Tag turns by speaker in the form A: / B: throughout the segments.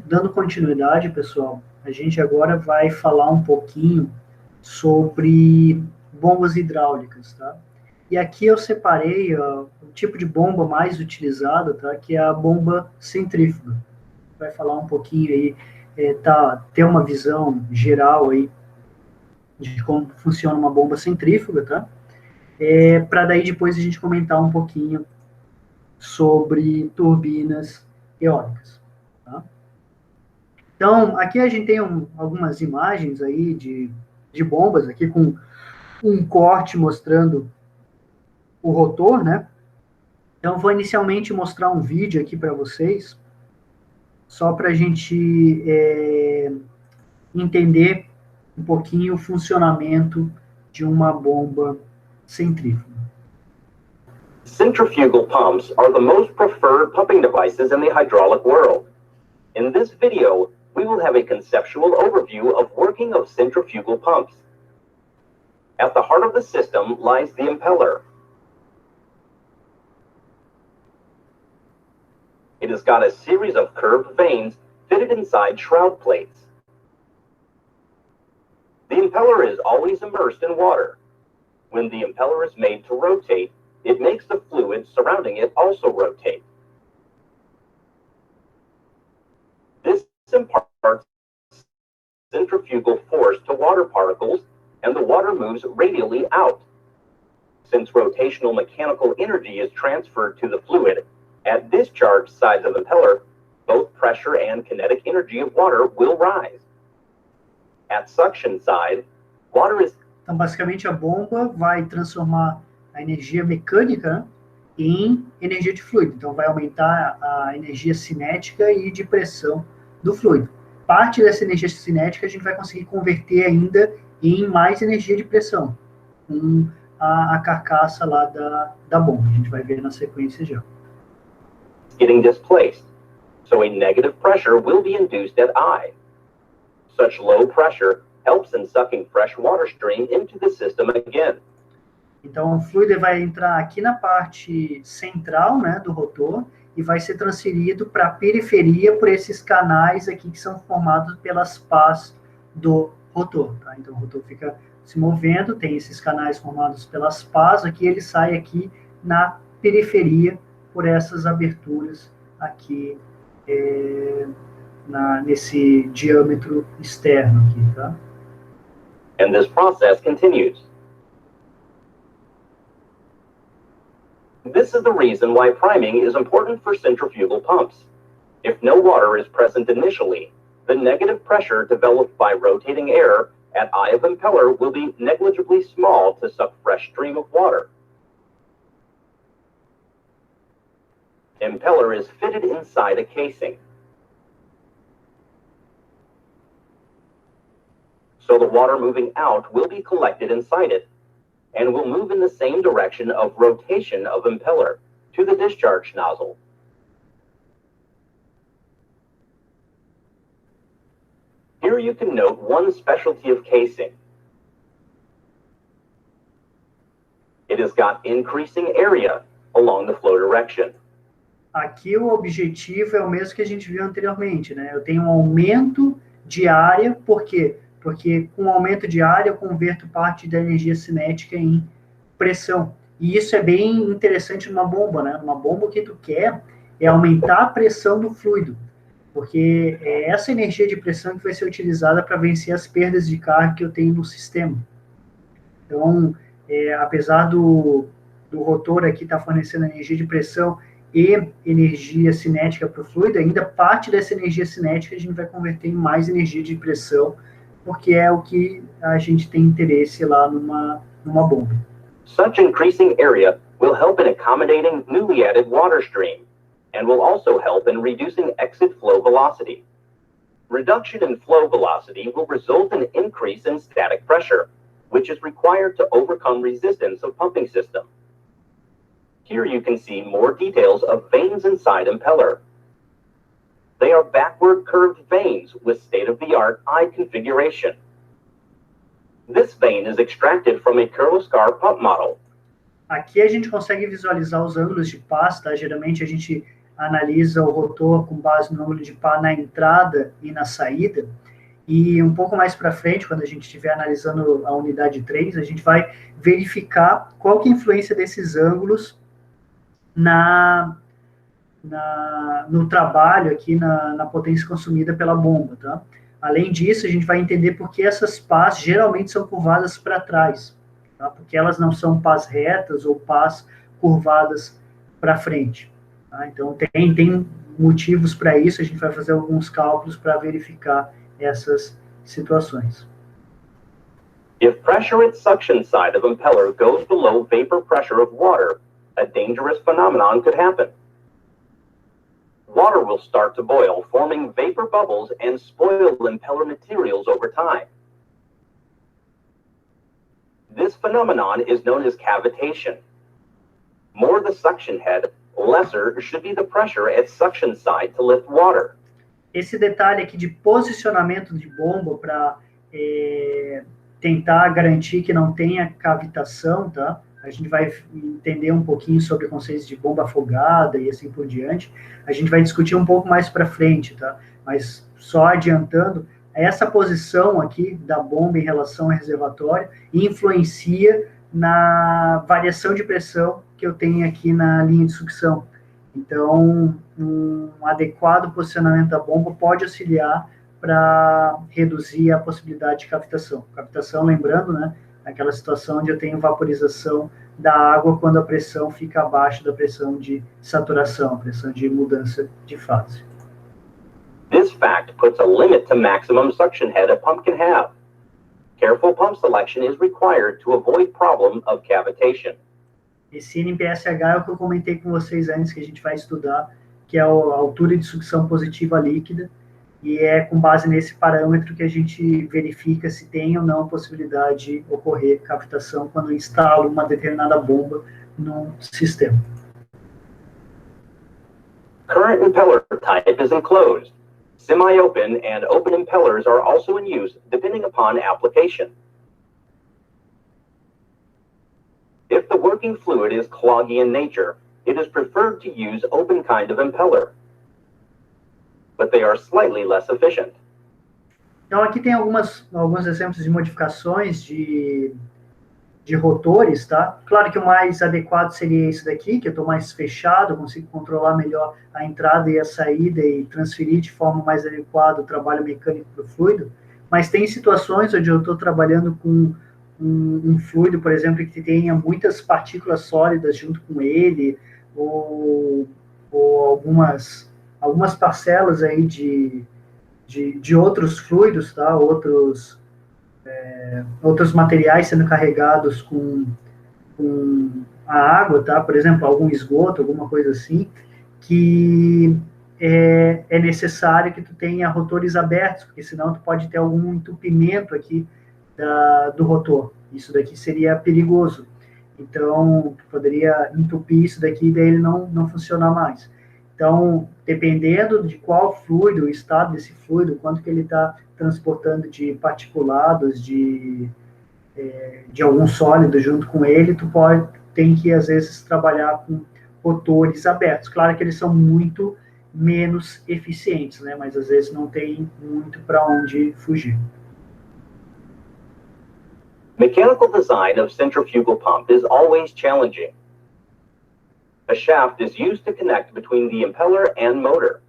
A: dando continuidade, pessoal, a gente agora vai falar um pouquinho sobre bombas hidráulicas, tá? E aqui eu separei o tipo de bomba mais utilizada, tá? Que é a bomba centrífuga. Vai falar um pouquinho aí, ter uma visão geral aí de como funciona uma bomba centrífuga, tá? Para daí depois a gente comentar um pouquinho sobre turbinas eólicas, tá? Então, aqui a gente tem algumas imagens aí de bombas, aqui com um corte mostrando o rotor, né? Então, vou inicialmente mostrar um vídeo aqui para vocês, só para a gente entender um pouquinho o funcionamento de uma bomba centrífuga.
B: Centrifugal pumps are the most preferred pumping devices in the hydraulic world. In this video, we will have a conceptual overview of working of centrifugal pumps. At the heart of the system lies the impeller. It has got a series of curved vanes fitted inside shroud plates. The impeller is always immersed in water. When the impeller is made to rotate, it makes the fluid surrounding it also rotate. This imparts centrifugal force to water particles, and the water moves radially out. Since rotational mechanical energy is transferred to the fluid, at discharge sides of the impeller, both pressure and kinetic energy of water will rise. At suction side, water is...
A: Então, basicamente, a bomba vai transformar a energia mecânica, né, em energia de fluido. Então, vai aumentar a energia cinética e de pressão do fluido. Parte dessa energia cinética a gente vai conseguir converter ainda em mais energia de pressão, com a carcaça lá da bomba. A gente vai ver na sequência já.
B: Getting displaced, so a negative pressure will be induced at I. Such low pressure helps in sucking fresh water stream into the system again.
A: Então, o fluido vai entrar aqui na parte central, né, do rotor e vai ser transferido para a periferia por esses canais aqui que são formados pelas pás do rotor, tá? Então, o rotor fica se movendo, tem esses canais formados pelas pás, aqui ele sai aqui na periferia por essas aberturas aqui nesse diâmetro externo aqui, tá?
B: And this process continues. This is the reason why priming is important for centrifugal pumps. If no water is present initially, the negative pressure developed by rotating air at eye of impeller will be negligibly small to suck fresh stream of water. Impeller is fitted inside a casing. So the water moving out will be collected inside it, and will move in the same direction of rotation of impeller to the discharge nozzle. Here you can note one specialty of casing. It has got increasing area along the flow direction.
A: Aqui o objetivo é o mesmo que a gente viu anteriormente, né? Eu tenho um aumento de área, por quê? Porque com o aumento de área eu converto parte da energia cinética em pressão. E isso é bem interessante numa bomba, né? Numa bomba o que tu quer é aumentar a pressão do fluido, porque é essa energia de pressão que vai ser utilizada para vencer as perdas de carga que eu tenho no sistema. Então, apesar do rotor aqui estar fornecendo energia de pressão e energia cinética para o fluido, ainda parte dessa energia cinética a gente vai converter em mais energia de pressão, porque é o que a gente tem interesse lá numa bomba.
B: Such increasing area will help in accommodating newly added water stream, and will also help in reducing exit flow velocity. Reduction in flow velocity will result in increase in static pressure, which is required to overcome resistance of pumping system. Here you can see more details of vanes inside impeller. They are backward curved vanes with state-of-the-art eye configuration. This vane is extracted from a Kirloskar pump model.
A: Aqui a gente consegue visualizar os ângulos de paz, tá? Geralmente a gente analisa o rotor com base no número de pá na entrada e na saída, e um pouco mais para frente, quando a gente estiver analisando a unidade 3, a gente vai verificar qual que é a influência desses ângulos no trabalho aqui, na potência consumida pela bomba, tá? Além disso, a gente vai entender por que essas pás geralmente são curvadas para trás, tá? Porque elas não são pás retas ou pás curvadas para frente, tá? Então, tem motivos para isso, a gente vai fazer alguns cálculos para verificar essas situações.
B: If pressure at suction side of impeller goes below vapor pressure of water, a dangerous phenomenon could happen. Water will start to boil, forming vapor bubbles and spoil impeller materials over time. This phenomenon is known as cavitation. More the suction head, lesser should be the pressure at suction side to lift water.
A: Esse detalhe aqui de posicionamento de bomba para tentar garantir que não tenha cavitação, tá? A gente vai entender um pouquinho sobre conceitos de bomba afogada e assim por diante. A gente vai discutir um pouco mais para frente, tá? Mas só adiantando, essa posição aqui da bomba em relação ao reservatório influencia na variação de pressão que eu tenho aqui na linha de sucção. Então, um adequado posicionamento da bomba pode auxiliar para reduzir a possibilidade de cavitação. Cavitação, lembrando, né, aquela situação onde eu tenho vaporização da água quando a pressão fica abaixo da pressão de saturação, a pressão de mudança de fase.
B: This fact puts a limit to maximum suction head a pump can have. Careful pump selection is required to avoid problem of cavitation.
A: Esse NPSH é o que eu comentei com vocês antes, que a gente vai estudar, que é a altura de sucção positiva líquida, e é com base nesse parâmetro que a gente verifica se tem ou não a possibilidade de ocorrer cavitação quando instala uma determinada bomba no sistema.
B: Current impeller type is enclosed. Semi-open and open impellers are also in use depending upon application. If the working fluid is cloggy in nature, it is preferred to use open kind of impeller, but they are slightly less efficient.
A: Então, aqui tem alguns exemplos de modificações de rotores, tá? Claro que o mais adequado seria esse daqui, que eu estou mais fechado, eu consigo controlar melhor a entrada e a saída e transferir de forma mais adequada o trabalho mecânico para o fluido, mas tem situações onde eu estou trabalhando com um fluido, por exemplo, que tenha muitas partículas sólidas junto com ele, ou algumas parcelas aí de outros fluidos, tá? Outros materiais sendo carregados com a água, tá? Por exemplo, algum esgoto, alguma coisa assim, que é necessário que tu tenha rotores abertos, porque senão tu pode ter algum entupimento aqui do rotor. Isso daqui seria perigoso. Então, tu poderia entupir isso daqui e daí ele não funcionar mais. Então, dependendo de qual fluido, o estado desse fluido, quanto que ele está transportando de particulados, de algum sólido junto com ele, tem que, às vezes, trabalhar com rotores abertos. Claro que eles são muito menos eficientes, né? Mas, às vezes, não tem muito para onde fugir.
B: Mechanical design of centrifugal pump is always challenging. A shaft is used to connect between the impeller and motor.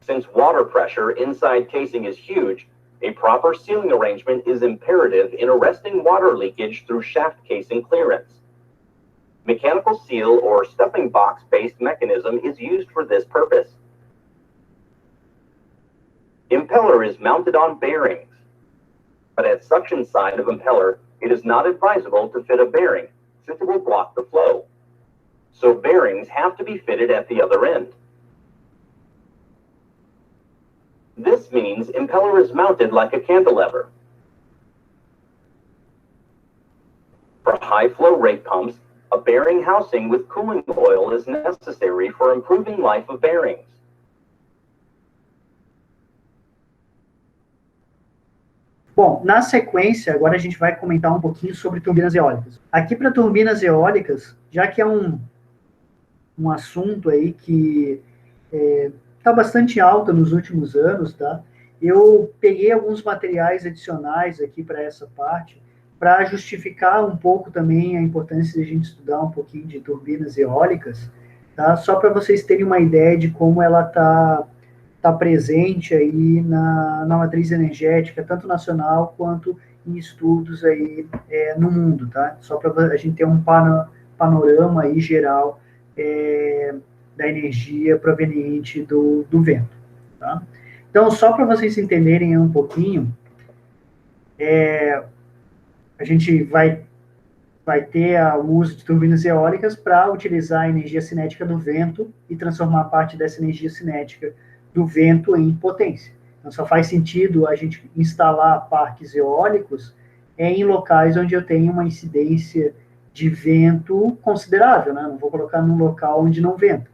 B: Since water pressure inside casing is huge, a proper sealing arrangement is imperative in arresting water leakage through shaft casing clearance. Mechanical seal or stuffing box-based mechanism is used for this purpose. Impeller is mounted on bearings, but at suction side of impeller, it is not advisable to fit a bearing since it will block the flow. So bearings have to be fitted at the other end. This means impeller is mounted like a cantilever. For high flow rate pumps, a bearing housing with cooling oil is necessary for improving life of bearings.
A: Bom, na sequência, agora a gente vai comentar um pouquinho sobre turbinas eólicas. Aqui para turbinas eólicas, já que é um um assunto aí que está bastante alta nos últimos anos, tá? Eu peguei alguns materiais adicionais aqui para essa parte, para justificar um pouco também a importância de a gente estudar um pouquinho de turbinas eólicas, tá? Só para vocês terem uma ideia de como ela tá presente aí na matriz energética, tanto nacional quanto em estudos aí no mundo, tá? Só para a gente ter um panorama aí geral da energia proveniente do vento, tá? Então, só para vocês entenderem um pouquinho, a gente vai ter o uso de turbinas eólicas para utilizar a energia cinética do vento e transformar parte dessa energia cinética do vento em potência. Então, só faz sentido a gente instalar parques eólicos em locais onde eu tenho uma incidência de vento considerável, né? Não vou colocar num local onde não venta.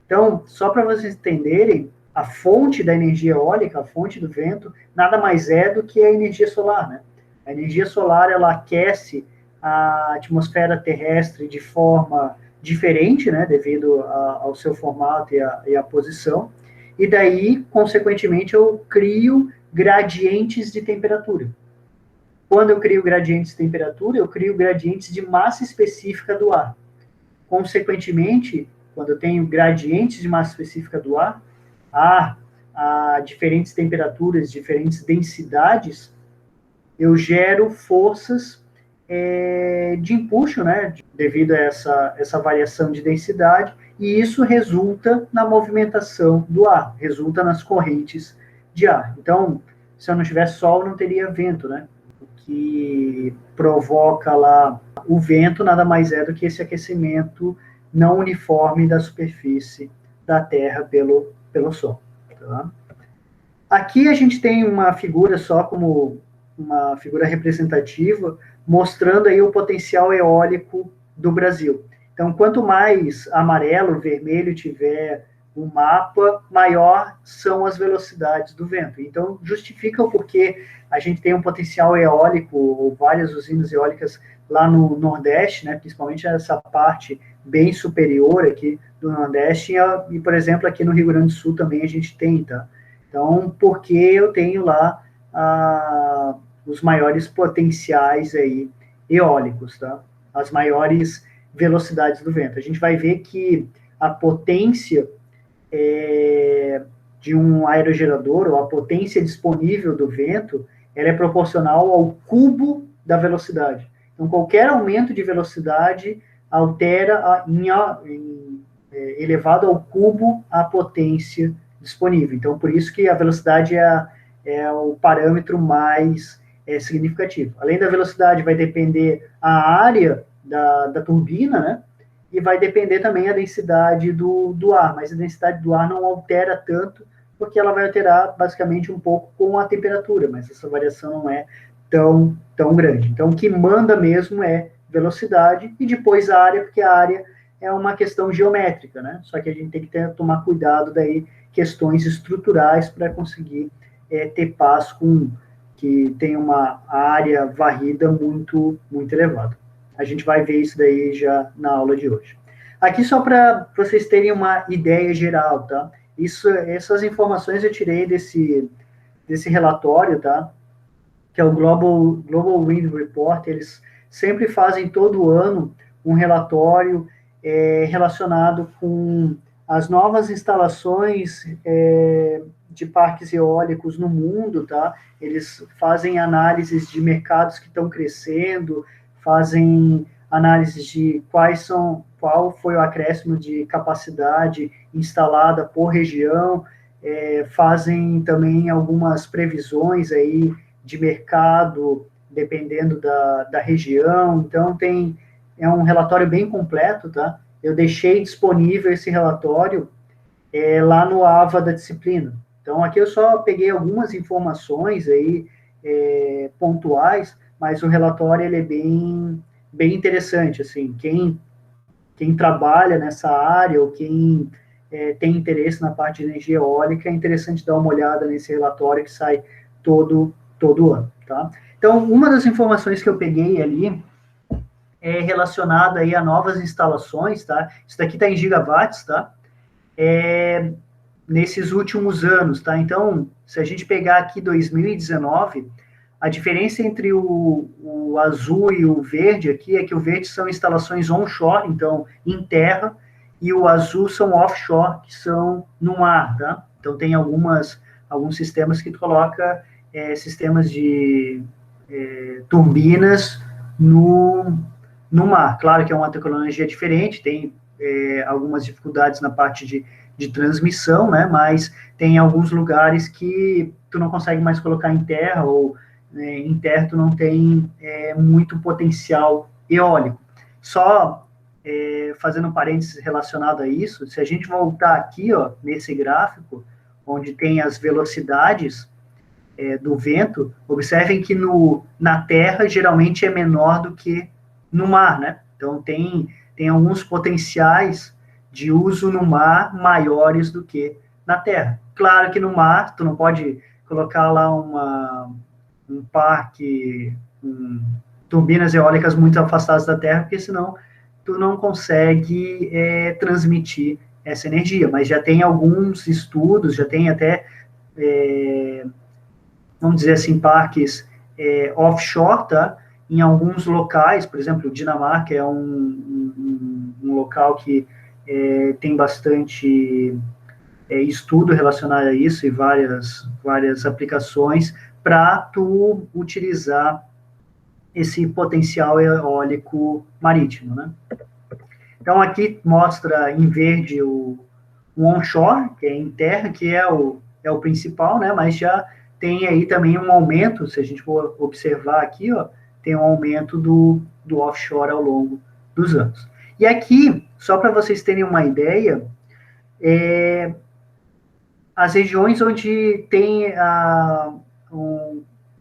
A: Então, só para vocês entenderem, a fonte da energia eólica, a fonte do vento, nada mais é do que a energia solar, né? A energia solar, ela aquece a atmosfera terrestre de forma diferente, né, devido ao seu formato e a posição, e daí, consequentemente, eu crio gradientes de temperatura. Quando eu crio gradientes de temperatura, eu crio gradientes de massa específica do ar. Consequentemente, quando eu tenho gradientes de massa específica do ar, a diferentes temperaturas, diferentes densidades, eu gero forças de empuxo, né, devido a essa variação de densidade, e isso resulta na movimentação do ar, resulta nas correntes de ar. Então, se eu não tivesse sol, não teria vento, né? O que provoca lá o vento nada mais é do que esse aquecimento não uniforme da superfície da Terra pelo Sol. Tá? Aqui a gente tem uma figura só como uma figura representativa, mostrando aí o potencial eólico do Brasil. Então, quanto mais amarelo, vermelho tiver o mapa, maior são as velocidades do vento. Então, justifica o porquê a gente tem um potencial eólico, ou várias usinas eólicas lá no Nordeste, né, principalmente essa parte bem superior aqui do Nordeste, e, por exemplo, aqui no Rio Grande do Sul também a gente tem, tá? Então, porque eu tenho lá os maiores potenciais aí eólicos, tá? As maiores velocidades do vento. A gente vai ver que a potência de um aerogerador, ou a potência disponível do vento, ela é proporcional ao cubo da velocidade. Então, qualquer aumento de velocidade altera elevado ao cubo a potência disponível. Então, por isso que a velocidade é o parâmetro mais significativo. Além da velocidade, vai depender a área da turbina, né? E vai depender também a densidade do ar, mas a densidade do ar não altera tanto, porque ela vai alterar basicamente um pouco com a temperatura, mas essa variação não é tão grande. Então, o que manda mesmo é velocidade e depois a área, porque a área é uma questão geométrica, né? Só que a gente tem que tomar cuidado daí, questões estruturais para conseguir ter paz com que tem uma área varrida muito elevada. A gente vai ver isso daí já na aula de hoje. Aqui só para vocês terem uma ideia geral, tá? Essas informações eu tirei desse relatório, tá? Que é o Global Wind Report. Eles sempre fazem todo ano um relatório relacionado com as novas instalações de parques eólicos no mundo, tá? Eles fazem análises de mercados que estão crescendo, fazem análises de qual foi o acréscimo de capacidade instalada por região, fazem também algumas previsões aí de mercado, dependendo da região. Então, é um relatório bem completo, tá? Eu deixei disponível esse relatório lá no AVA da disciplina. Então, aqui eu só peguei algumas informações aí pontuais, mas o relatório ele é bem interessante, assim, quem trabalha nessa área ou quem tem interesse na parte de energia eólica, é interessante dar uma olhada nesse relatório que sai todo ano, tá? Então, uma das informações que eu peguei ali é relacionada aí a novas instalações, tá? Isso daqui está em gigawatts, tá? Nesses últimos anos, tá? Então, se a gente pegar aqui 2019, a diferença entre o azul e o verde aqui é que o verde são instalações onshore, então em terra, e o azul são offshore, que são no mar, tá? Então tem alguns sistemas que coloca sistemas de turbinas no mar. Claro que é uma tecnologia diferente, tem algumas dificuldades na parte de transmissão, né? Mas tem alguns lugares que tu não consegue mais colocar em terra, ou em terra tu não tem muito potencial eólico. Só fazendo um parênteses relacionado a isso, se a gente voltar aqui, ó, nesse gráfico, onde tem as velocidades do vento, observem que na terra geralmente é menor do que no mar, né? Então tem alguns potenciais de uso no mar maiores do que na terra. Claro que no mar tu não pode colocar lá um parque, turbinas eólicas muito afastadas da terra, porque senão tu não consegue transmitir essa energia. Mas já tem alguns estudos, já tem até vamos dizer assim, parques offshore, tá? Em alguns locais, por exemplo, Dinamarca é um local que tem bastante estudo relacionado a isso e várias aplicações para tu utilizar esse potencial eólico marítimo, né? Então, aqui mostra em verde o onshore, que é em terra, que é o principal, né? Mas já tem aí também um aumento, se a gente for observar aqui, ó, tem um aumento do offshore ao longo dos anos. E aqui, só para vocês terem uma ideia, as regiões onde tem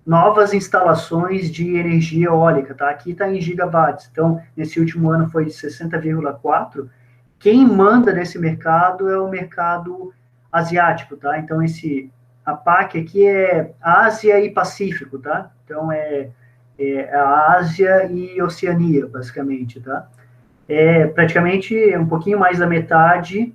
A: novas instalações de energia eólica, tá? Aqui está em gigawatts, então, nesse último ano foi de 60,4. Quem manda nesse mercado é o mercado asiático, tá? Então, a PAC aqui é Ásia e Pacífico, tá? Então, é a Ásia e Oceania, basicamente, tá? Praticamente um pouquinho mais da metade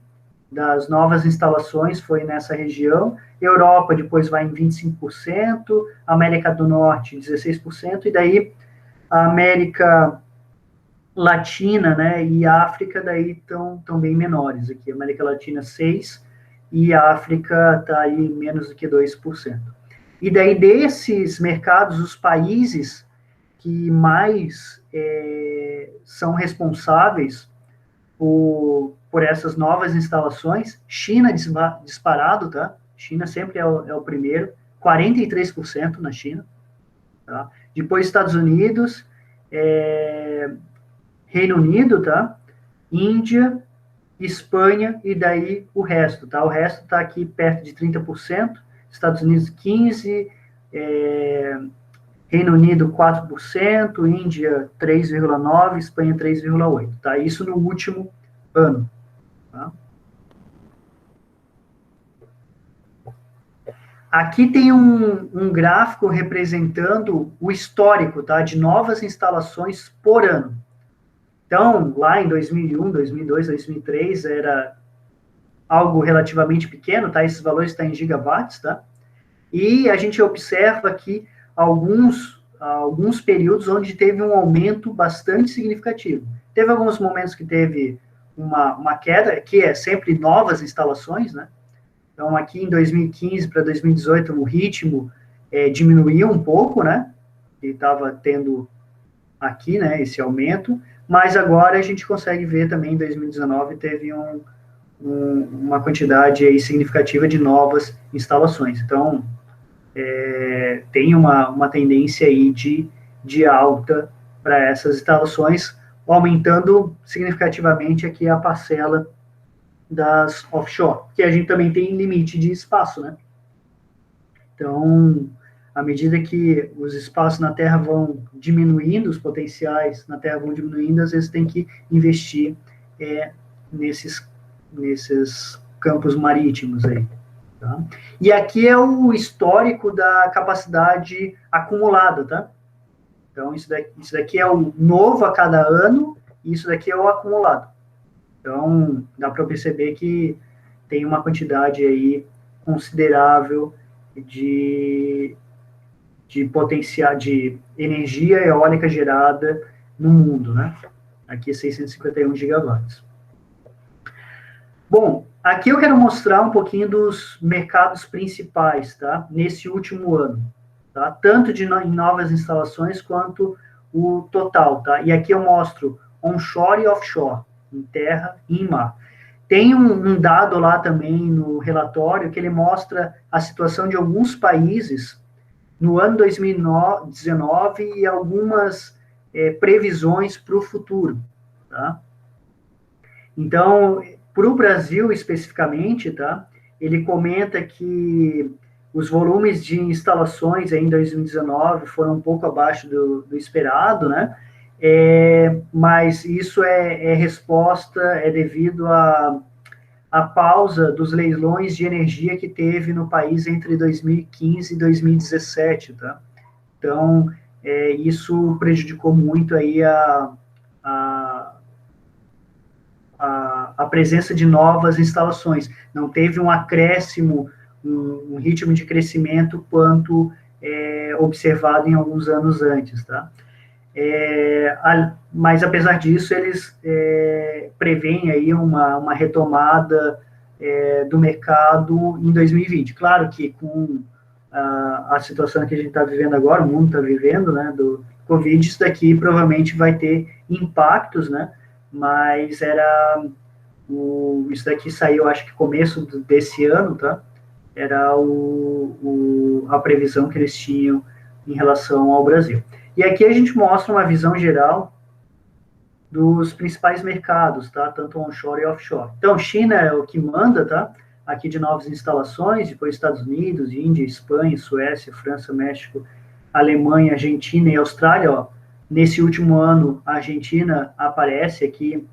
A: das novas instalações foi nessa região. Europa depois vai em 25%, América do Norte 16%, e daí a América Latina, né, e África daí estão bem menores aqui. América Latina 6% e a África está aí menos do que 2%. E daí desses mercados, os países que mais são responsáveis por essas novas instalações, China disparado, tá? China sempre é o primeiro, 43% na China, tá? Depois Estados Unidos, Reino Unido, tá? Índia, Espanha e daí o resto, tá? O resto está aqui perto de 30%, Estados Unidos 15%, Reino Unido 4%, Índia 3,9%, Espanha 3,8%, tá? Isso no último ano, tá? Aqui tem um gráfico representando o histórico, tá? De novas instalações por ano. Então, lá em 2001, 2002, 2003, era algo relativamente pequeno, tá? Esses valores estão em gigawatts, tá? E a gente observa aqui alguns períodos onde teve um aumento bastante significativo. Teve alguns momentos que teve uma queda, que é sempre novas instalações, né? Então, aqui em 2015 para 2018, o ritmo diminuiu um pouco, né? E estava tendo aqui, né, esse aumento, mas agora a gente consegue ver também em 2019 teve uma quantidade aí significativa de novas instalações. Então, tem uma tendência aí de alta para essas instalações, aumentando significativamente aqui a parcela das offshore, que a gente também tem limite de espaço, né? Então, à medida que os espaços na Terra vão diminuindo, os potenciais na Terra vão diminuindo, às vezes tem que investir nesses campos marítimos aí. Tá? E aqui é o histórico da capacidade acumulada, tá? Então, isso daqui é o novo a cada ano, e isso daqui é o acumulado. Então, dá para perceber que tem uma quantidade aí considerável de potencial, de energia eólica gerada no mundo, né? Aqui 651 gigawatts. Bom, aqui eu quero mostrar um pouquinho dos mercados principais, tá? Nesse último ano, tá? Tanto em novas instalações quanto o total, tá? E aqui eu mostro onshore e offshore, em terra e em mar. Tem um dado lá também no relatório que ele mostra a situação de alguns países no ano 2019 e algumas previsões para o futuro, tá? Então, para o Brasil especificamente, tá? Ele comenta que os volumes de instalações em 2019 foram um pouco abaixo do esperado, né? Mas isso é resposta, é devido à pausa dos leilões de energia que teve no país entre 2015 e 2017, tá? Então, isso prejudicou muito aí a presença de novas instalações. Não teve um acréscimo, um ritmo de crescimento quanto observado em alguns anos antes, tá? Mas, apesar disso, eles preveem aí uma retomada do mercado em 2020. Claro que com a situação que a gente está vivendo agora, o mundo está vivendo, né, do Covid, isso daqui provavelmente vai ter impactos, né, mas isso daqui saiu, acho que começo desse ano, tá? Era a previsão que eles tinham em relação ao Brasil. E aqui a gente mostra uma visão geral dos principais mercados, tá? Tanto onshore e offshore. Então, China é o que manda, tá? Aqui de novas instalações, depois Estados Unidos, Índia, Espanha, Suécia, França, México, Alemanha, Argentina e Austrália, ó. Nesse último ano, a Argentina aparece aqui,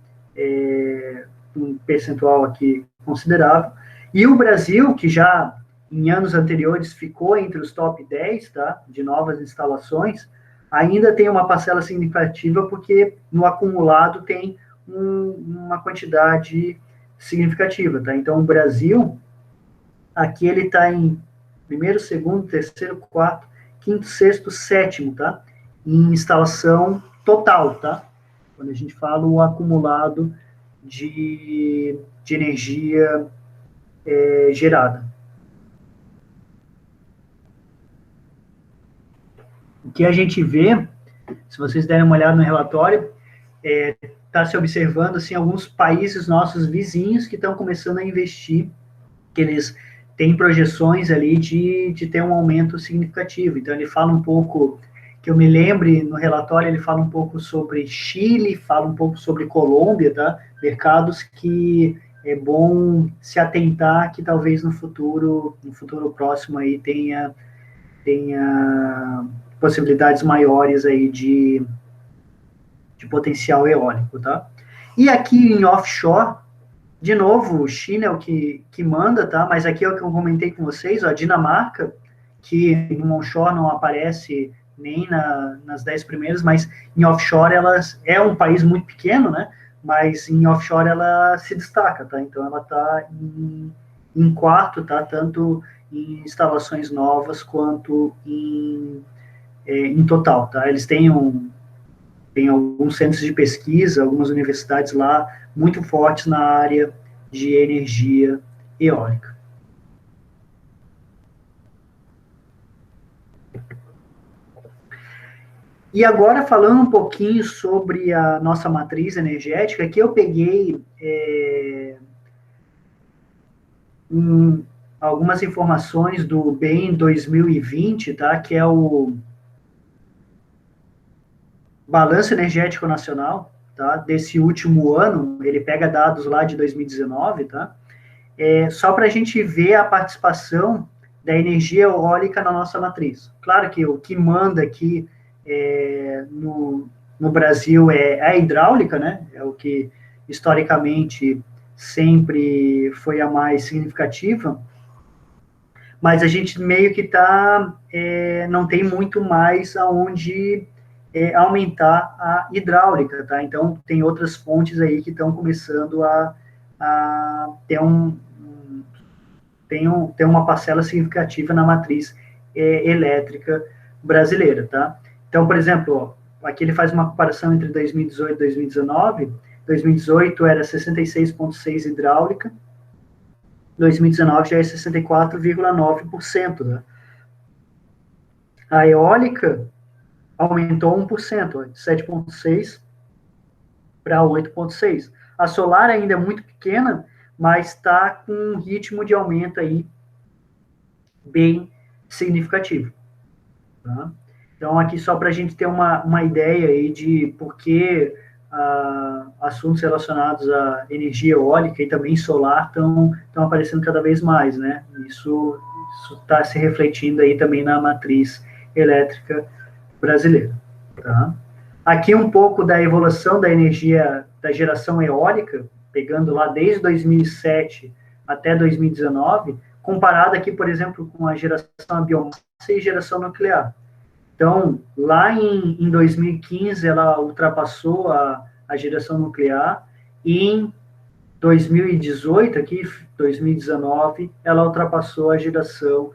A: um percentual aqui considerável. E o Brasil, que já em anos anteriores ficou entre os top 10, tá? De novas instalações, ainda tem uma parcela significativa, porque no acumulado tem uma quantidade significativa, tá? Então, o Brasil, aqui ele está em primeiro, segundo, terceiro, quarto, quinto, sexto, sétimo, tá? Em instalação total, tá? Quando a gente fala o acumulado de energia gerada. O que a gente vê, se vocês derem uma olhada no relatório, está se observando assim, alguns países nossos vizinhos que estão começando a investir, que eles têm projeções ali de ter um aumento significativo. Então, ele fala um pouco, que eu me lembre, no relatório, ele fala um pouco sobre Chile, fala um pouco sobre Colômbia, tá? Mercados que é bom se atentar, que talvez no futuro próximo aí tenha possibilidades maiores aí de potencial eólico, tá? E aqui em offshore, de novo, China é o que manda, tá? Mas aqui é o que eu comentei com vocês, ó, a Dinamarca, que no onshore não aparece nem nas 10 primeiras, mas em offshore é um país muito pequeno, né? Mas em offshore ela se destaca, tá? Então ela está em quarto, tá? Tanto em instalações novas quanto em total, tá? Eles têm alguns centros de pesquisa, algumas universidades lá muito fortes na área de energia eólica. E agora, falando um pouquinho sobre a nossa matriz energética, aqui eu peguei algumas informações do BEM 2020, tá? Que é o Balanço Energético Nacional, tá? Desse último ano, ele pega dados lá de 2019, tá? Só para a gente ver a participação da energia eólica na nossa matriz. Claro que o que manda aqui no Brasil é a hidráulica, né? É o que historicamente sempre foi a mais significativa, mas a gente meio que não tem muito mais aonde aumentar a hidráulica, tá? Então, tem outras fontes aí que estão começando a ter tem uma parcela significativa na matriz elétrica brasileira, tá? Então, por exemplo, ó, aqui ele faz uma comparação entre 2018 e 2019. 2018 era 66,6% hidráulica, 2019 já é 64,9%, né? A eólica aumentou 1%, de 7,6% para 8,6%. A solar ainda é muito pequena, mas está com um ritmo de aumento aí bem significativo. Tá? Então, aqui só para a gente ter uma ideia aí de por que assuntos relacionados à energia eólica e também solar estão aparecendo cada vez mais, né? Isso está se refletindo aí também na matriz elétrica brasileira. Tá? Aqui um pouco da evolução da energia, da geração eólica, pegando lá desde 2007 até 2019, comparado aqui, por exemplo, com a geração a biomassa e geração nuclear. Então, lá em 2015, ela ultrapassou a geração nuclear, e em 2018, aqui, 2019, ela ultrapassou a geração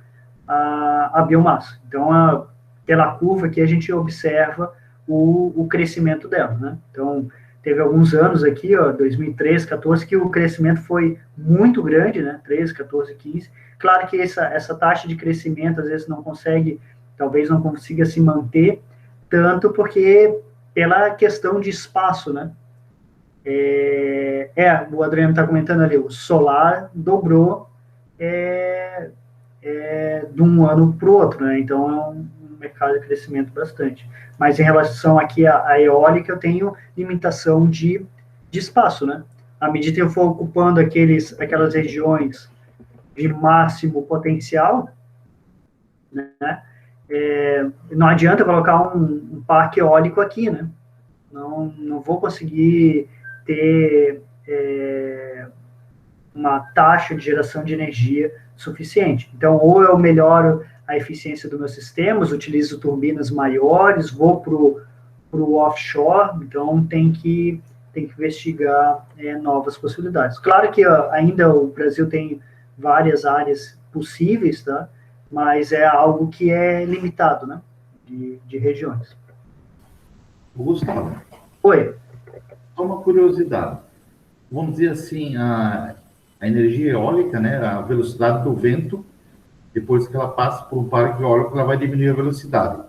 A: a biomassa. Então, pela curva aqui, a gente observa o crescimento dela, né? Então, teve alguns anos aqui, ó, 2013, 14, que o crescimento foi muito grande, né? 13, 14, 15. Claro que essa taxa de crescimento, às vezes, talvez não consiga se manter tanto, porque pela questão de espaço, né? O Adriano está comentando ali, o solar dobrou de um ano para o outro, né? Então, é um mercado de crescimento bastante. Mas em relação aqui à eólica, eu tenho limitação de espaço, né? À medida que eu for ocupando aquelas regiões de máximo potencial, né? Não adianta colocar um parque eólico aqui, né? Não vou conseguir ter uma taxa de geração de energia suficiente. Então, ou eu melhoro a eficiência dos meus sistemas, utilizo turbinas maiores, vou para o offshore, então tem que investigar novas possibilidades. Claro que ainda o Brasil tem várias áreas possíveis, tá? Mas é algo que é limitado, né? De regiões.
C: Gustavo.
A: Oi.
C: Só uma curiosidade. Vamos dizer assim, a energia eólica, né, a velocidade do vento, depois que ela passa por um parque eólico, ela vai diminuir a velocidade.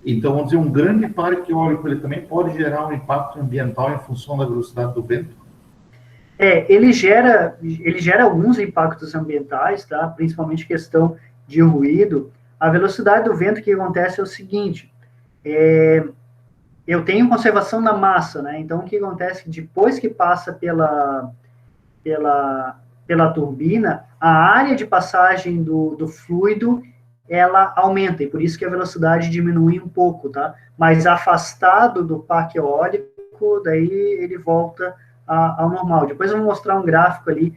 C: Então, vamos dizer, um grande parque eólico, ele também pode gerar um impacto ambiental em função da velocidade do vento?
A: Ele gera alguns impactos ambientais, tá? Principalmente questão de ruído. A velocidade do vento, que acontece é o seguinte, eu tenho conservação da massa, né? Então, o que acontece? Depois que passa pela turbina, a área de passagem do fluido, ela aumenta, e por isso que a velocidade diminui um pouco, tá? Mas afastado do parque eólico, daí ele volta ao normal. Depois eu vou mostrar um gráfico ali,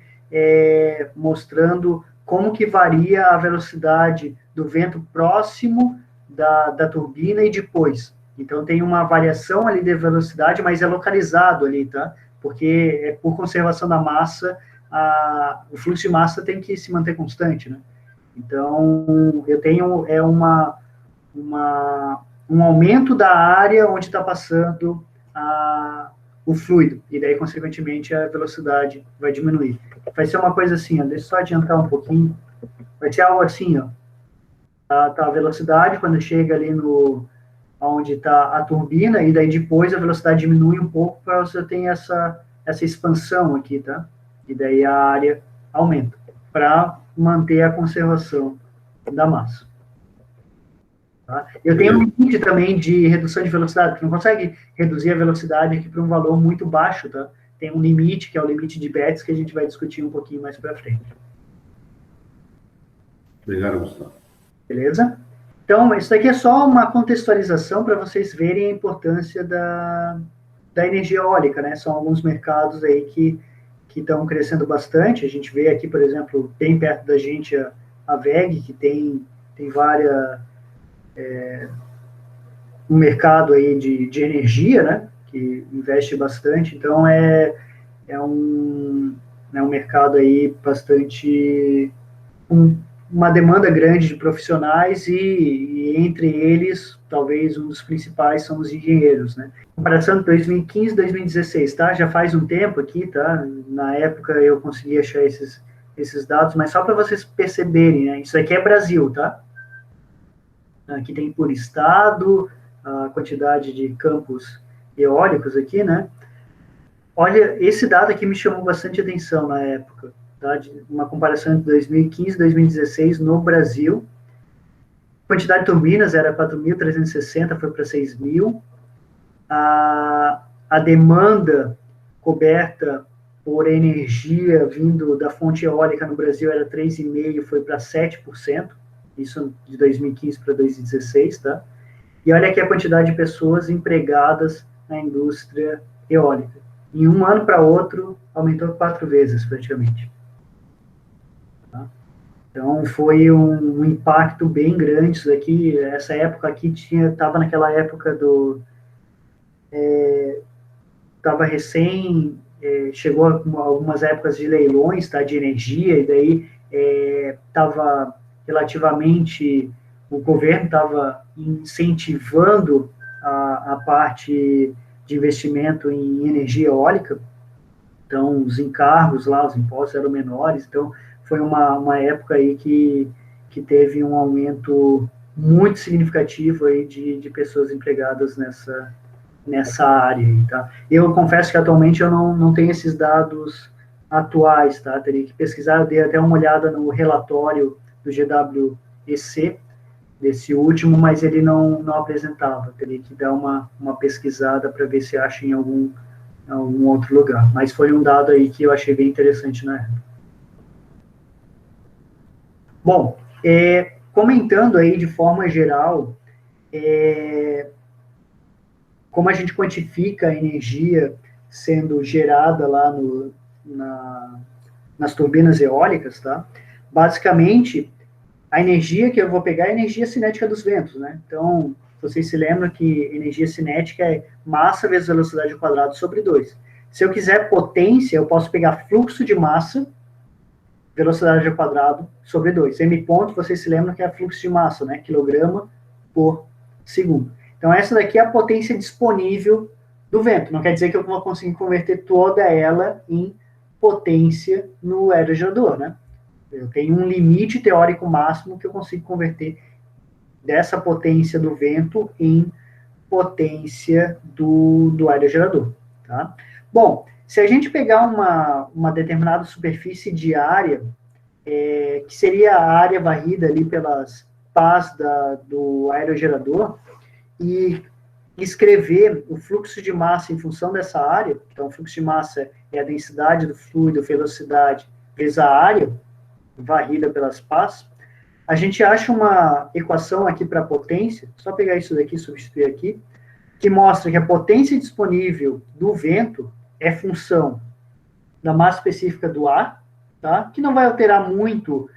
A: mostrando como que varia a velocidade do vento próximo da turbina e depois. Então, tem uma variação ali de velocidade, mas é localizado ali, tá? Porque por conservação da massa, o fluxo de massa tem que se manter constante, né? Então, eu tenho um aumento da área onde está passando o fluido, e daí, consequentemente, a velocidade vai diminuir. Vai ser uma coisa assim, ó, deixa eu só adiantar um pouquinho, vai ser algo assim, ó, tá a velocidade quando chega ali onde está a turbina, e daí depois a velocidade diminui um pouco para você ter essa expansão aqui, tá? E daí a área aumenta, para manter a conservação da massa. Tá? Eu tenho um limite também de redução de velocidade, porque não consegue reduzir a velocidade aqui para um valor muito baixo, tá? Tem um limite, que é o limite de Betz, que a gente vai discutir um pouquinho mais para frente.
C: Obrigado, Gustavo.
A: Beleza? Então, isso aqui é só uma contextualização para vocês verem a importância da energia eólica, né? São alguns mercados aí que estão crescendo bastante. A gente vê aqui, por exemplo, bem perto da gente um mercado aí de energia, né, que investe bastante, então é um mercado aí bastante, uma demanda grande de profissionais e entre eles, talvez um dos principais são os engenheiros, né. Comparação de 2015 e 2016, tá? Já faz um tempo aqui, tá? Na época eu consegui achar esses dados, mas só para vocês perceberem, né? Isso aqui é Brasil, tá? Aqui tem por estado, a quantidade de campos eólicos aqui, né? Olha, esse dado aqui me chamou bastante atenção na época, tá? Uma comparação entre 2015 e 2016 no Brasil. A quantidade de turbinas era 4.360, foi para 6.000. A demanda coberta por energia vindo da fonte eólica no Brasil era 3,5%, foi para 7%, isso de 2015 para 2016, tá? E olha aqui a quantidade de pessoas empregadas na indústria eólica. Em um ano para outro, aumentou 4 vezes, praticamente. Tá? Então, foi um impacto bem grande isso daqui. Essa época aqui estava naquela época estava recém, chegou algumas épocas de leilões, tá, de energia, e daí estava relativamente, o governo estava incentivando a parte de investimento em energia eólica, então os encargos lá, os impostos eram menores, então foi uma época aí que teve um aumento muito significativo aí de pessoas empregadas nessa área, tá? Eu confesso que atualmente eu não tenho esses dados atuais, tá? Teria que pesquisar, eu dei até uma olhada no relatório do GWEC, desse último, mas ele não apresentava, teria que dar uma pesquisada para ver se acha em algum outro lugar, mas foi um dado aí que eu achei bem interessante na época. Bom, comentando aí de forma geral, como a gente quantifica a energia sendo gerada lá nas turbinas eólicas, tá? Basicamente, a energia que eu vou pegar é a energia cinética dos ventos, né? Então, vocês se lembram que energia cinética é massa vezes velocidade ao quadrado sobre 2. Se eu quiser potência, eu posso pegar fluxo de massa, velocidade ao quadrado sobre 2. M ponto, vocês se lembram que é fluxo de massa, né? Quilograma por segundo. Então, essa daqui é a potência disponível do vento. Não quer dizer que eu vou conseguir converter toda ela em potência no aerogerador, né? Eu tenho um limite teórico máximo que eu consigo converter dessa potência do vento em potência do aerogerador, tá? Bom, se a gente pegar uma determinada superfície de área, que seria a área varrida ali pelas pás do aerogerador, e escrever o fluxo de massa em função dessa área, então o fluxo de massa é a densidade do fluido, velocidade, vezes a área varrida pelas pás, a gente acha uma equação aqui para a potência, só pegar isso daqui e substituir aqui, que mostra que a potência disponível do vento é função da massa específica do ar, tá? Que não vai alterar muito,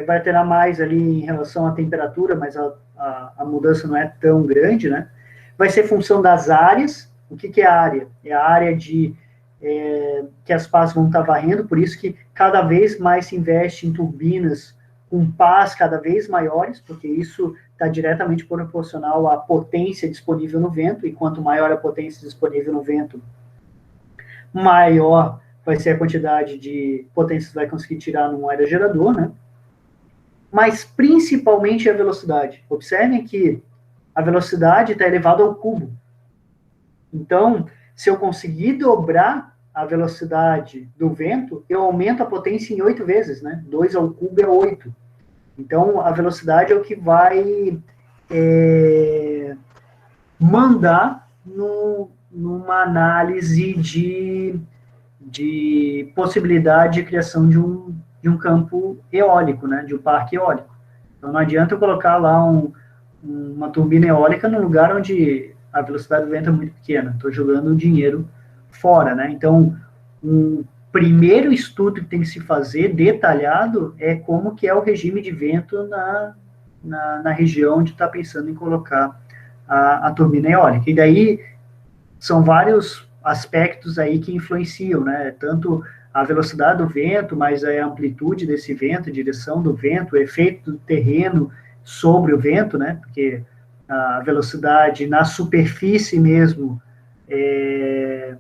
A: vai alterar mais ali em relação à temperatura, mas a mudança não é tão grande, né? Vai ser função das áreas. O que é a área? É a área que as pás vão estar varrendo, por isso que cada vez mais se investe em turbinas com pás cada vez maiores, porque isso está diretamente proporcional à potência disponível no vento, e quanto maior a potência disponível no vento, maior vai ser a quantidade de potência que vai conseguir tirar num aerogerador, né? Mas principalmente a velocidade. Observem que a velocidade está elevada ao cubo. Então, se eu conseguir dobrar a velocidade do vento, eu aumento a potência em 8 vezes, né? 2 ao cubo é 8. Então, a velocidade é o que vai mandar numa análise de possibilidade de criação de um campo eólico, né? De um parque eólico. Então, não adianta eu colocar lá uma turbina eólica num lugar onde a velocidade do vento é muito pequena. Estou jogando o dinheiro fora, né? Então, um primeiro estudo que tem que se fazer, detalhado, é como que é o regime de vento na região onde está pensando em colocar a turbina eólica. E daí são vários aspectos aí que influenciam, né? Tanto a velocidade do vento, mas a amplitude desse vento, a direção do vento, o efeito do terreno sobre o vento, né? Porque a velocidade na superfície mesmo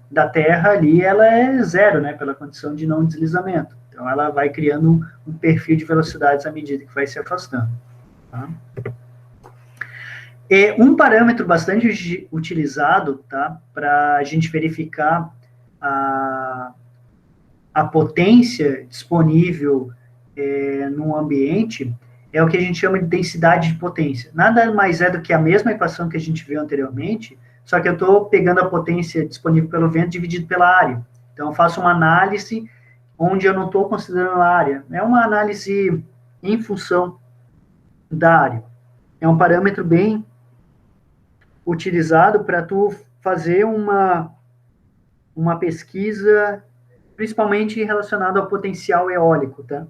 A: da Terra ali, ela é zero, né? Pela condição de não deslizamento. Então, ela vai criando um perfil de velocidades à medida que vai se afastando. Tá? Um parâmetro bastante utilizado, tá, para a gente verificar a potência disponível num ambiente é o que a gente chama de densidade de potência. Nada mais é do que a mesma equação que a gente viu anteriormente, só que eu estou pegando a potência disponível pelo vento dividido pela área. Então, eu faço uma análise onde eu não estou considerando a área. É uma análise em função da área. É um parâmetro bem utilizado para tu fazer uma pesquisa, principalmente relacionada ao potencial eólico, tá?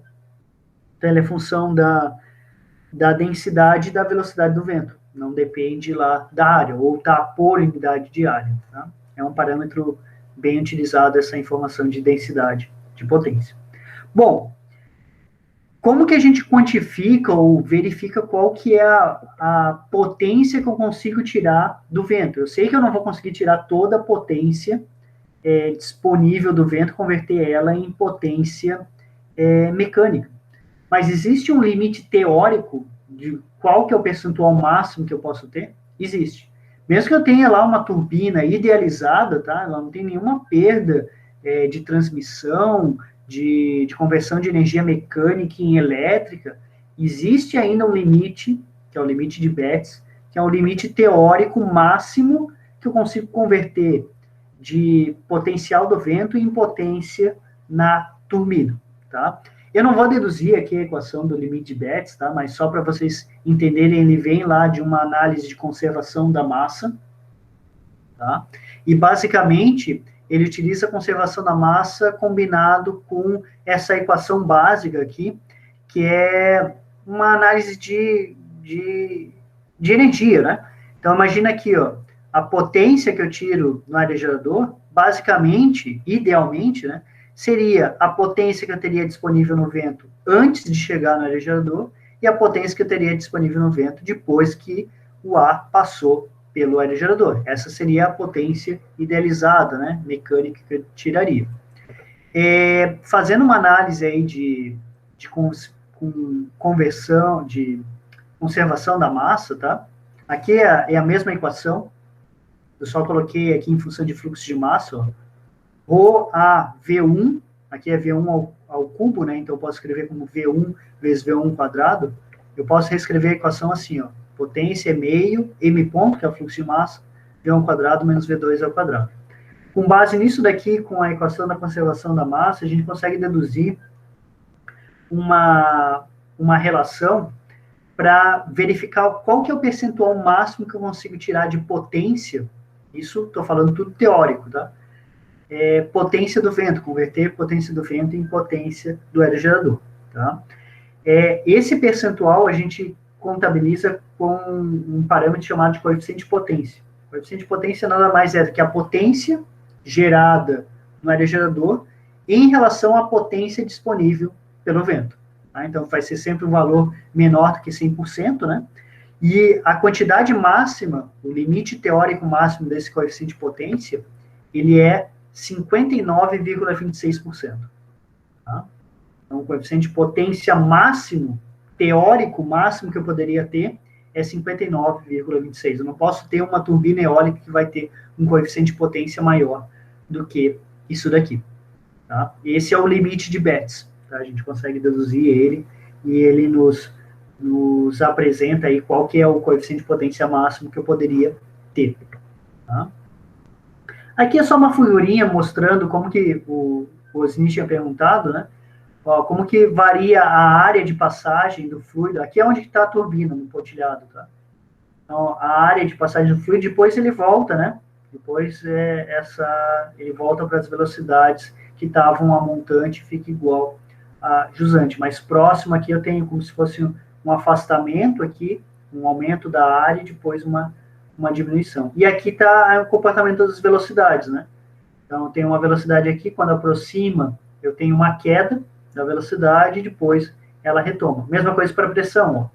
A: Então, ele é função da densidade e da velocidade do vento. Não depende lá da área, ou da polaridade de área, tá? É um parâmetro bem utilizado, essa informação de densidade de potência. Bom, como que a gente quantifica ou verifica qual que é a potência que eu consigo tirar do vento? Eu sei que eu não vou conseguir tirar toda a potência disponível do vento, converter ela em potência mecânica. Mas existe um limite teórico de qual que é o percentual máximo que eu posso ter? Existe. Mesmo que eu tenha lá uma turbina idealizada, tá? Ela não tem nenhuma perda de transmissão, de conversão de energia mecânica em elétrica, existe ainda um limite, que é o limite de Betz, que é um limite teórico máximo que eu consigo converter de potencial do vento em potência na turbina, tá? Eu não vou deduzir aqui a equação do limite de Betz, tá? Mas só para vocês entenderem, ele vem lá de uma análise de conservação da massa, tá? E basicamente ele utiliza a conservação da massa combinado com essa equação básica aqui, que é uma análise de energia, né? Então, imagina aqui, ó, a potência que eu tiro no aerogerador, basicamente, idealmente, né, seria a potência que eu teria disponível no vento antes de chegar no aerogerador e a potência que eu teria disponível no vento depois que o ar passou pelo aerogerador. Essa seria a potência idealizada, né, mecânica que eu tiraria. Fazendo uma análise aí de conversão, de conservação da massa, tá? Aqui é a mesma equação, eu só coloquei aqui em função de fluxo de massa, ó. Rho a V1, aqui é V1 ao cubo, né? Então eu posso escrever como V1 vezes V1 quadrado. Eu posso reescrever a equação assim, ó. Potência é meio, M ponto, que é o fluxo de massa, V1 quadrado menos V2 ao quadrado. Com base nisso daqui, com a equação da conservação da massa, a gente consegue deduzir uma relação para verificar qual que é o percentual máximo que eu consigo tirar de potência. Isso, estou falando tudo teórico, tá? Potência do vento, converter potência do vento em potência do aerogerador, tá? Esse percentual a gente contabiliza com um parâmetro chamado de coeficiente de potência. O coeficiente de potência nada mais é do que a potência gerada no aerogerador em relação à potência disponível pelo vento. Tá? Então, vai ser sempre um valor menor do que 100%, né? E a quantidade máxima, o limite teórico máximo desse coeficiente de potência, ele é 59,26%. Tá? Então, o coeficiente de potência máximo, teórico máximo que eu poderia ter, é 59,26. Eu não posso ter uma turbina eólica que vai ter um coeficiente de potência maior do que isso daqui. Tá? Esse é o limite de Betz. Tá? A gente consegue deduzir ele, e ele nos apresenta aí qual que é o coeficiente de potência máximo que eu poderia ter. Tá? Aqui é só uma figurinha mostrando como que o Osni tinha perguntado, né? Ó, como que varia a área de passagem do fluido. Aqui é onde está a turbina, no pontilhado, tá? Então, a área de passagem do fluido, depois ele volta, né? Depois ele volta para as velocidades que estavam a montante, fica igual a jusante. Mas próximo aqui eu tenho como se fosse um afastamento aqui, um aumento da área e depois uma uma diminuição. E aqui está o comportamento das velocidades, né? Então, tem uma velocidade aqui, quando aproxima, eu tenho uma queda da velocidade e depois ela retoma. Mesma coisa para a pressão, ó.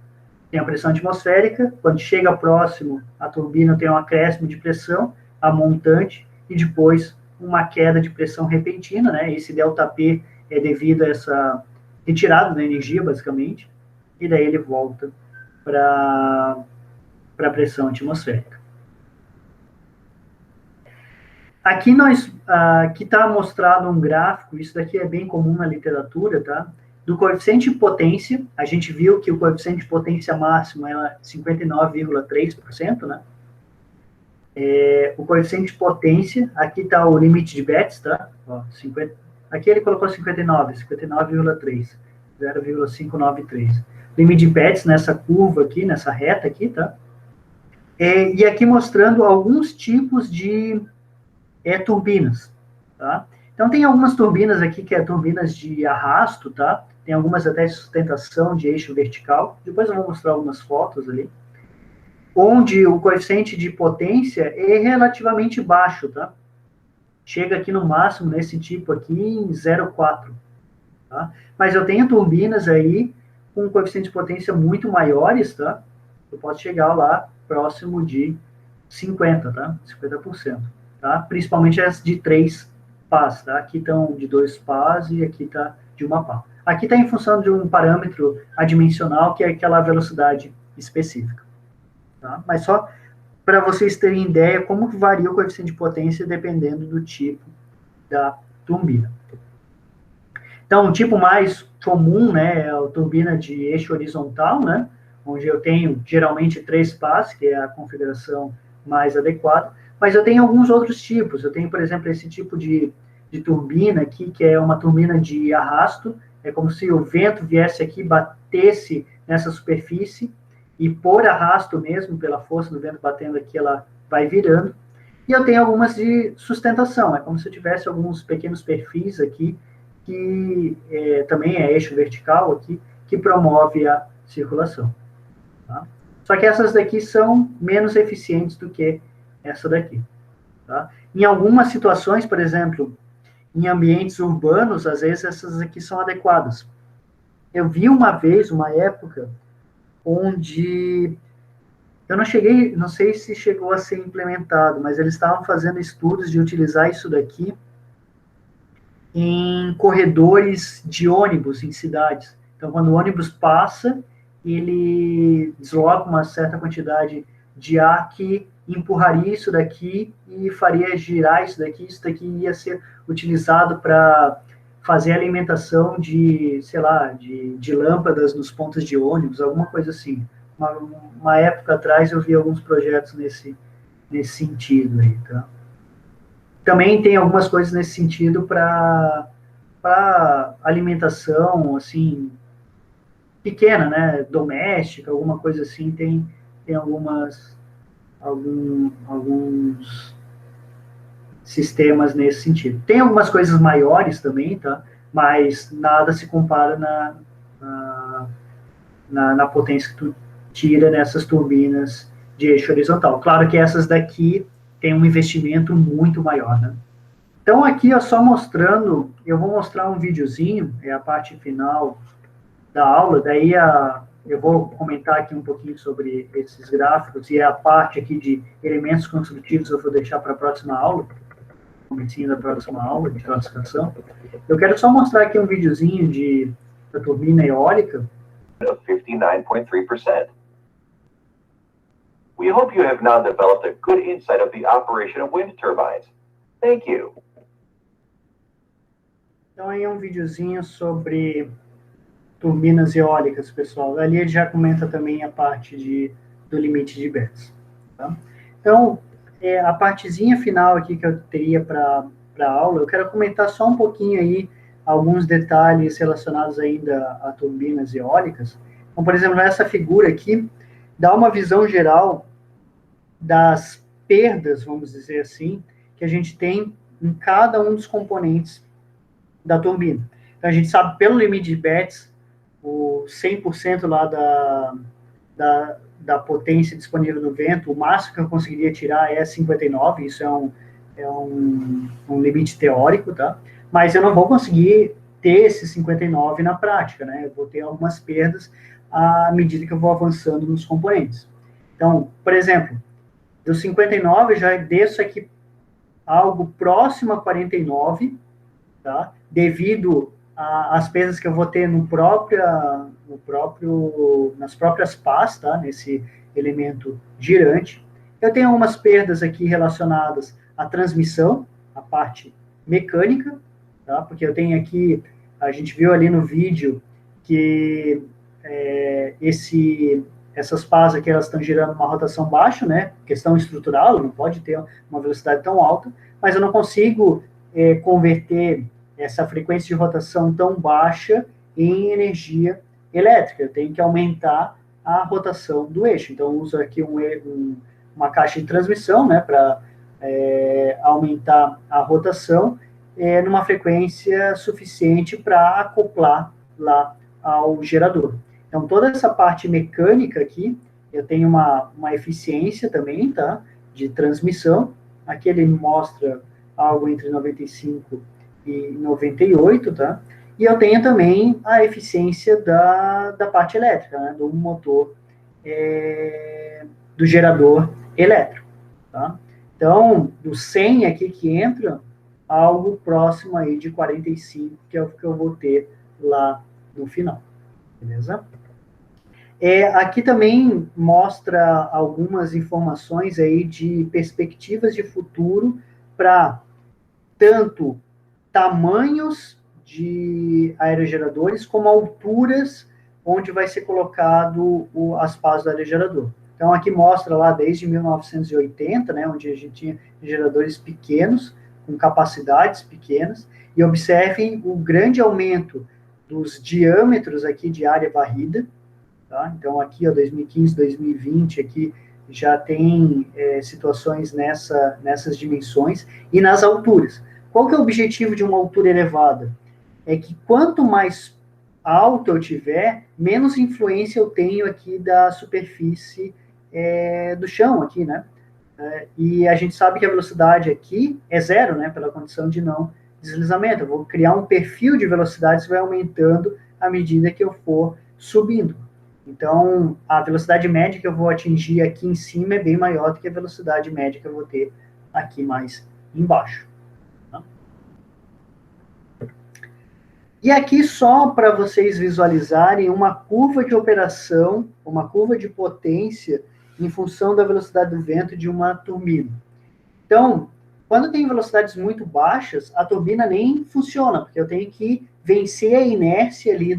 A: Tem a pressão atmosférica, quando chega próximo, a turbina tem um acréscimo de pressão, a montante, e depois uma queda de pressão repentina, né? Esse ΔP é devido a essa retirada da energia, basicamente, e daí ele volta para a pressão atmosférica. Aqui aqui está mostrado um gráfico, isso daqui é bem comum na literatura, tá? Do coeficiente de potência, a gente viu que o coeficiente de potência máximo é 59,3%, né? O coeficiente de potência, aqui está o limite de Betz, tá? Ó, aqui ele colocou 59,3, 0,593. Limite de Betz nessa curva aqui, nessa reta aqui, tá? E aqui mostrando alguns tipos de turbinas, tá? Então, tem algumas turbinas aqui que é turbinas de arrasto, tá? Tem algumas até de sustentação de eixo vertical. Depois eu vou mostrar algumas fotos ali. Onde o coeficiente de potência é relativamente baixo, tá? Chega aqui no máximo, nesse tipo aqui, em 0,4, tá? Mas eu tenho turbinas aí com coeficiente de potência muito maiores, tá? Eu posso chegar lá próximo de 50, tá? 50%, tá? Principalmente as de 3 pás, tá? Aqui estão de 2 pás e aqui está de uma pá. Aqui está em função de um parâmetro adimensional, que é aquela velocidade específica, tá? Mas só para vocês terem ideia como varia o coeficiente de potência dependendo do tipo da turbina. Então, o tipo mais comum, né, é a turbina de eixo horizontal, né, onde eu tenho geralmente 3 pás, que é a configuração mais adequada, mas eu tenho alguns outros tipos. Eu tenho, por exemplo, esse tipo de turbina aqui, que é uma turbina de arrasto, é como se o vento viesse aqui, batesse nessa superfície, e por arrasto mesmo, pela força do vento batendo aqui, ela vai virando. E eu tenho algumas de sustentação, é como se eu tivesse alguns pequenos perfis aqui, que também é eixo vertical aqui, que promove a circulação, tá? Só que essas daqui são menos eficientes do que essa daqui, tá? Em algumas situações, por exemplo, em ambientes urbanos, às vezes essas aqui são adequadas. Eu vi uma vez, uma época, onde eu não sei se chegou a ser implementado, mas eles estavam fazendo estudos de utilizar isso daqui em corredores de ônibus em cidades. Então, quando o ônibus passa, ele desloca uma certa quantidade de ar que empurraria isso daqui e faria girar isso daqui ia ser utilizado para fazer alimentação de, sei lá, de lâmpadas nos pontos de ônibus, alguma coisa assim. Uma época atrás eu vi alguns projetos nesse sentido aí, tá? Também tem algumas coisas nesse sentido para alimentação, assim, pequena, né, doméstica, alguma coisa assim, tem alguns sistemas nesse sentido. Tem algumas coisas maiores também, tá? Mas nada se compara na potência que tu tira nessas turbinas de eixo horizontal. Claro que essas daqui têm um investimento muito maior, né? Então, aqui, ó, só mostrando, eu vou mostrar um videozinho, é a parte final da aula, daí eu vou comentar aqui um pouquinho sobre esses gráficos, e a parte aqui de elementos construtivos eu vou deixar para a próxima aula, comecinho da próxima aula de classificação. Eu quero só mostrar aqui um videozinho da turbina eólica.
B: Of 59.3%. We hope you have now developed a good insight of the operation of wind turbines. Thank you.
A: Então, aí é um videozinho sobre turbinas eólicas, pessoal. Ali ele já comenta também a parte do limite de Betz, tá? Então, a partezinha final aqui que eu teria para a aula, eu quero comentar só um pouquinho aí alguns detalhes relacionados ainda a turbinas eólicas. Então, por exemplo, nessa figura aqui, dá uma visão geral das perdas, vamos dizer assim, que a gente tem em cada um dos componentes da turbina. Então, a gente sabe pelo limite de Betz, o 100% lá da potência disponível do vento, o máximo que eu conseguiria tirar é 59, isso é um limite teórico, tá? Mas eu não vou conseguir ter esse 59 na prática, né? Eu vou ter algumas perdas à medida que eu vou avançando nos componentes. Então, por exemplo, do 59 eu já desço aqui algo próximo a 49, tá? Devido às perdas que eu vou ter nas próprias pás, tá? Nesse elemento girante. Eu tenho algumas perdas aqui relacionadas à transmissão, a parte mecânica, tá? Porque eu tenho aqui, a gente viu ali no vídeo que essas pás aqui, elas estão girando uma rotação baixa, né? Questão estrutural, não pode ter uma velocidade tão alta, mas eu não consigo converter essa frequência de rotação tão baixa em energia elétrica. Eu tenho que aumentar a rotação do eixo. Então, eu uso aqui uma caixa de transmissão, né, para aumentar a rotação numa frequência suficiente para acoplar lá ao gerador. Então, toda essa parte mecânica aqui, eu tenho uma eficiência também, tá, de transmissão. Aqui ele mostra algo entre 95 e 98, tá? E eu tenho também a eficiência da parte elétrica, né, do motor, do gerador elétrico, tá? Então, do 100 aqui que entra, algo próximo aí de 45, que é o que eu vou ter lá no final, beleza? Aqui também mostra algumas informações aí de perspectivas de futuro para tanto tamanhos de aerogeradores como alturas onde vai ser colocado as pás do aerogerador. Então, aqui mostra lá desde 1980, né, onde a gente tinha geradores pequenos, com capacidades pequenas, e observem o grande aumento dos diâmetros aqui de área varrida, tá? Então, aqui, ó, 2015, 2020, aqui já tem situações nessas dimensões, e nas alturas. Qual que é o objetivo de uma altura elevada? É que quanto mais alto eu tiver, menos influência eu tenho aqui da superfície do chão aqui, né? E a gente sabe que a velocidade aqui é zero, né? Pela condição de não deslizamento. Eu vou criar um perfil de velocidades que vai aumentando à medida que eu for subindo. Então, a velocidade média que eu vou atingir aqui em cima é bem maior do que a velocidade média que eu vou ter aqui mais embaixo. E aqui só para vocês visualizarem uma curva de operação, uma curva de potência em função da velocidade do vento de uma turbina. Então, quando tem velocidades muito baixas, a turbina nem funciona, porque eu tenho que vencer a inércia ali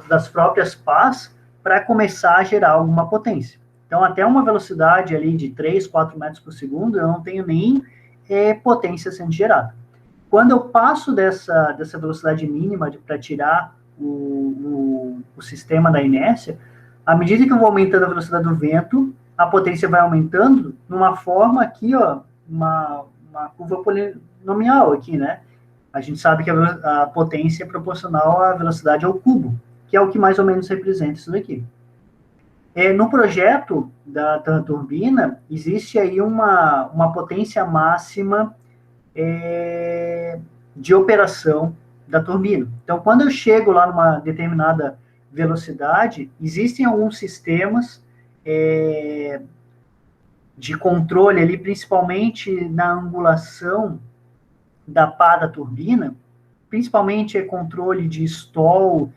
A: das próprias pás para começar a gerar alguma potência. Então, até uma velocidade ali de 3, 4 metros por segundo, eu não tenho nem potência sendo gerada. Quando eu passo dessa velocidade mínima para tirar o sistema da inércia, à medida que eu vou aumentando a velocidade do vento, a potência vai aumentando numa forma aqui, ó, uma curva polinomial aqui, né? A gente sabe que a potência é proporcional à velocidade ao cubo, que é o que mais ou menos representa isso daqui. No projeto da turbina, existe aí uma potência máxima de operação da turbina. Então, quando eu chego lá numa determinada velocidade, existem alguns sistemas de controle ali, principalmente na angulação da pá da turbina, principalmente controle de stall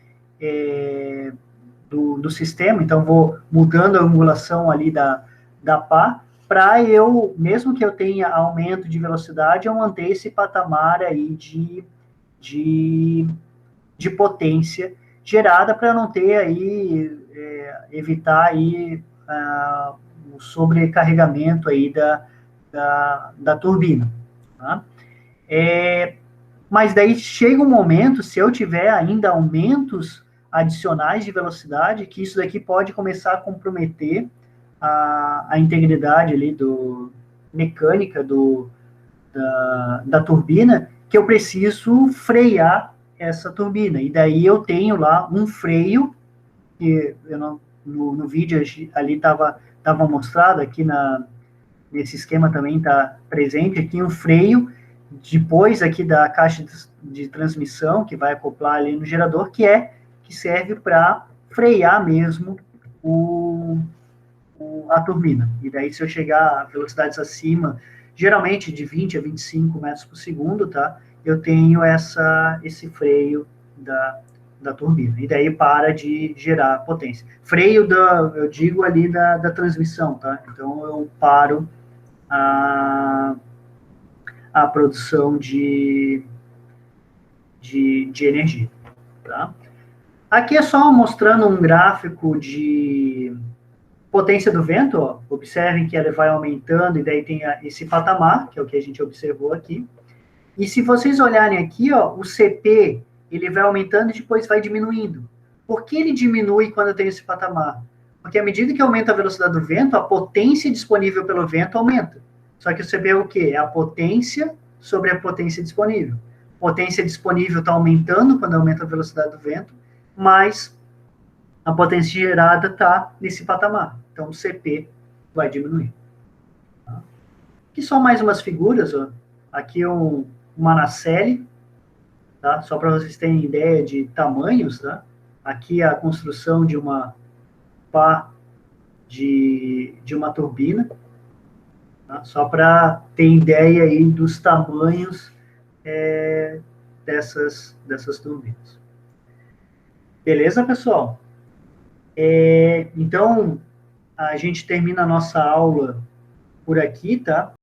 A: do sistema, então vou mudando a angulação ali da pá, para eu, mesmo que eu tenha aumento de velocidade, eu manter esse patamar aí de potência gerada para não ter aí, evitar aí o sobrecarregamento aí da turbina, tá? Mas daí chega um momento, se eu tiver ainda aumentos adicionais de velocidade, que isso daqui pode começar a comprometer a integridade ali mecânica da turbina, que eu preciso frear essa turbina. E daí eu tenho lá um freio, que eu no vídeo ali estava mostrado, aqui nesse esquema também está presente aqui um freio, depois aqui da caixa de transmissão, que vai acoplar ali no gerador, que serve para frear mesmo a turbina. E daí, se eu chegar a velocidades acima, geralmente de 20 a 25 metros por segundo, tá? Eu tenho esse freio da turbina. E daí para de gerar potência. Freio eu digo ali da transmissão, tá? Então, eu paro a produção de energia, tá? Aqui é só mostrando um gráfico de potência do vento, ó. Observem que ela vai aumentando e daí tem esse patamar, que é o que a gente observou aqui. E se vocês olharem aqui, ó, o CP, ele vai aumentando e depois vai diminuindo. Por que ele diminui quando tem esse patamar? Porque à medida que aumenta a velocidade do vento, a potência disponível pelo vento aumenta. Só que o CP é o quê? É a potência sobre a potência disponível. Potência disponível está aumentando quando aumenta a velocidade do vento, mas a potência gerada está nesse patamar. Então, o CP vai diminuir. Tá? Aqui só mais umas figuras. Ó. Aqui uma nacelle, tá? Só para vocês terem ideia de tamanhos. Tá? Aqui a construção de uma pá de uma turbina. Tá? Só para ter ideia aí dos tamanhos dessas turbinas. Beleza, pessoal? Então, a gente termina a nossa aula por aqui, tá?